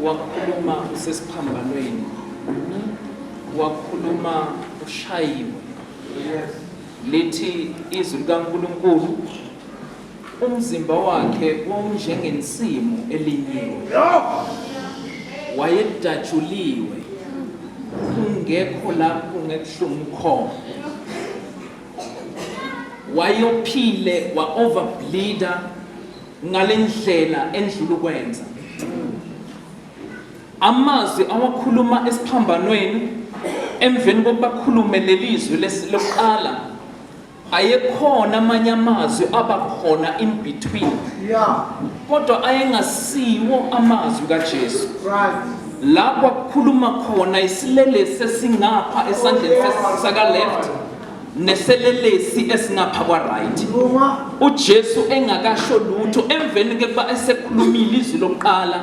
wakhuluma usesiphambanweni, wakhuluma ushayiwe. Lithi izwi likaNkulunkulu umzimba wakhe wawunjengensimu elinyiwe, wayedatshuliwe, kungekho lapho ngekuhlungu khona, wayophile wa-overbleeda ngale ndlela endlula ukwenza. Amazwi awakhuluma esiphambanweni emveni kokuba khulume lelizwi lokuqala, ayekhona amanye amazwi abakhona in between, kodwa ayengasiwo amazwi kaJesu. Lapho kukhuluma khona isilelesi esingapha esandleni saka left neselelesi esingapha kwa right. uJesu engakasho lutho emveni kokuba esekhulumile izwi lokuqala,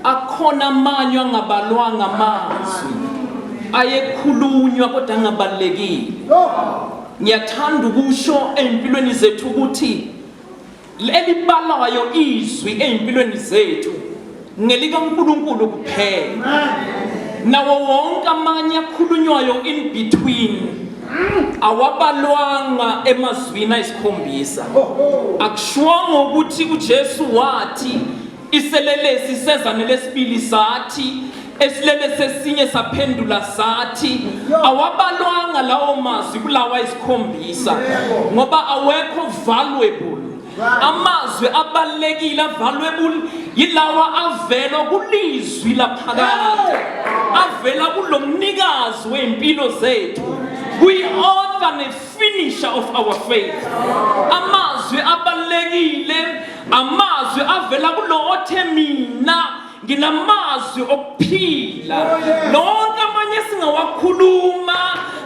akhona amanye angabalwanga amazwi ayekhulunywa kodwa angabalekile. Ngiyathanda ukusho empilweni zethu ukuthi lelibalayo izwi empilweni zethu ngelika uNkulunkulu kuphela. Nawo wonke amanye akhulunywayo in between awabalwanga emazwini ayisikhombisa. Akushwanga ukuthi uJesu wathi iselelesi sezane lesibili sathi, esilele sesinye saphendula sathi, awabalwanga lawo mazwi kulawa isikhombisa ngoba awekho valuable. Amazwi abalekile valuable yilawa avela kulizwi laphakade, avela kulomnikazi wempilo zethu, kuyi-author ne-finisher of our faith. Amazwi abalekile, amazwi avela kulo othe mina nginamazwi okuphila. Lonke amanye singawakhuluma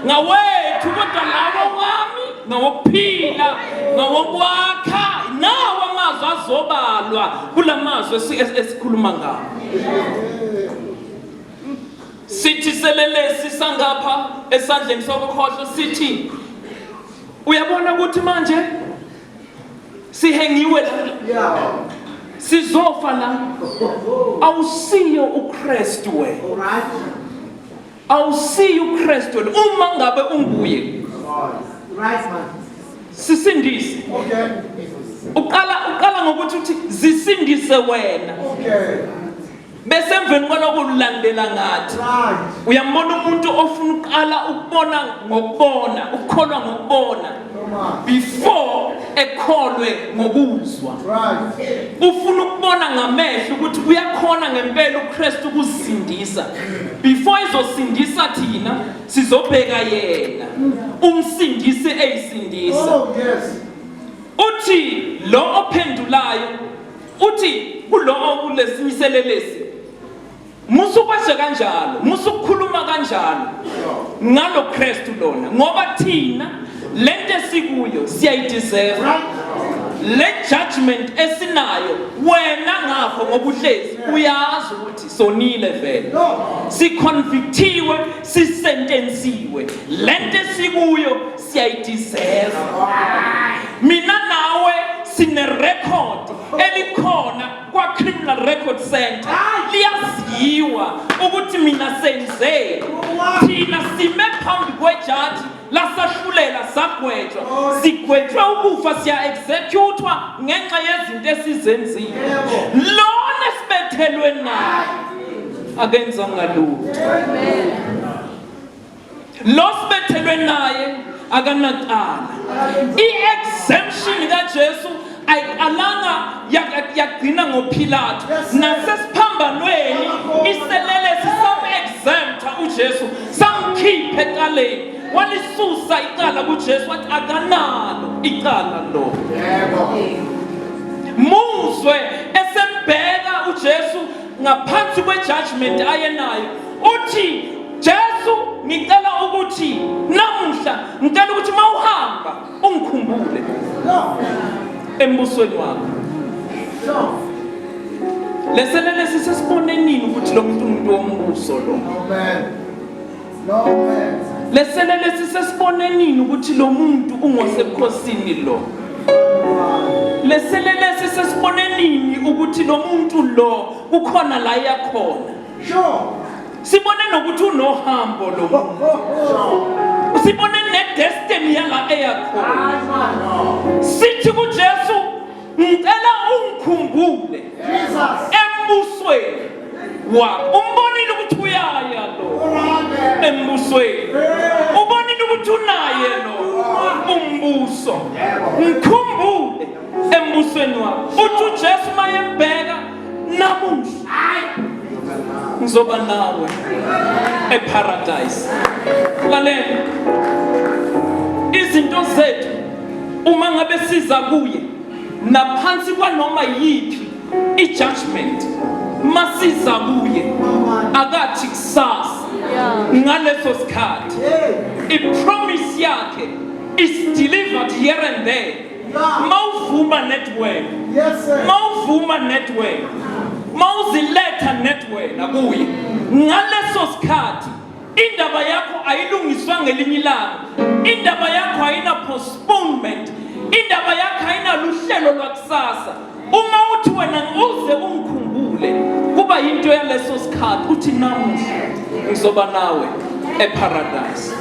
ngawethu, kodwa lawo wami ngawokuphila, ngawokwakha, nawo amazwi azobalwa kulamazwi esikhuluma ngawo. Sithi selelesi sangapha esandleni sokukhohlo sithi, uyabona ukuthi manje sihengiwe la, sizofa la, awusiyo uKristu wena, awusiyo uKristu wena uma ngabe unguye. Sisindise. Uqala ngokuthi uthi zisindise wena. Bese emveni kwalokho ulandela ngathi. Uyambona umuntu ofuna uqala ukubona ngokubona, ukukholwa ngokubona, before ekholwe ngokuzwa. Ufuna ukubona ngamehlo ukuthi uyakhona ngempela uKristu ukuzisindisa. Before izosindisa thina, sizobheka yena, umsindisi eyisindisa. Uthi lo ophendulayo, uthi kulo okulesiselelesi, musukwashe kanjalo, musukhuluma kanjalo ngalo Kristu lona, ngoba thina lento esikuyo siyayideserve. Le judgment esinayo wena ngapho ngobuhlezi uyazi ukuthi sonile vele, siconvictiwe, sisentensiwe. Lento esikuyo siyayideserve. Mina nawe sine record elikhona kwa Criminal Record Center, liyaziwa ukuthi mina senze. Thina sime phambi kwejaji lasahlulela sagwetshwa, sigwetshwe ukufa, siya-executwa ngenxa yezinto esizenzile. Lona sibethelwe naye akenzanga lutho. Lo sibethelwe naye akanaqala. I-exemption kaJesu ayiqalanga yagcina ngoPilato. Nasesiphambanweni iselelesi sam-exempta uJesu, samkhipha ecaleni, walisusa icala kuJesu, wathi akanalo icala lo. Muzwe esembheka uJesu ngaphansi kwe-judgment ayenayo, uthi Jesu ngicela ukuthi namuhla ngicela ukuthi mawuhamba ungikhumbule embusweni wakho. Leselelesi sesibone nini ukuthi lo muntu umuntu wombuso lo? Leselelesi sesibone nini ukuthi lo muntu ungosebukhosini lo? leselelesi sesibone nini ukuthi lo muntu lo kukhona la yakhona. Sure. Sibone nokuthi unohambo lo muntu. Sibone ne-destiny yala eyakhona. Sithi kuJesu ngicela ungikhumbule embusweni wakho. Umbonile ukuthi uyaya lo embusweni. Ubonile ukuthi unaye lo umbuso. Ngikhumbule embusweni wakho. Uthi uJesu mayembheka namuhla ngizoba nawe eparadise. Lalela, izinto zethu uma ngabe siza kuye naphansi kwanoma yiphi i-judgment, masiza kuye akathi kusasa ngaleso sikhathi i-promise yakhe is delivered here and there. Mawuvuma network, mawuvuma network, mawuziletha network nakuye ngaleso sikhathi indaba yakho ayilungiswa ngelinye ilanga, indaba yakho ayina postponement, indaba yakho ayina luhlelo lwakusasa. Uma uthi wena uze ungikhumbule kuba into yaleso sikhathi uthi namuhla ngizoba nawe eparadise.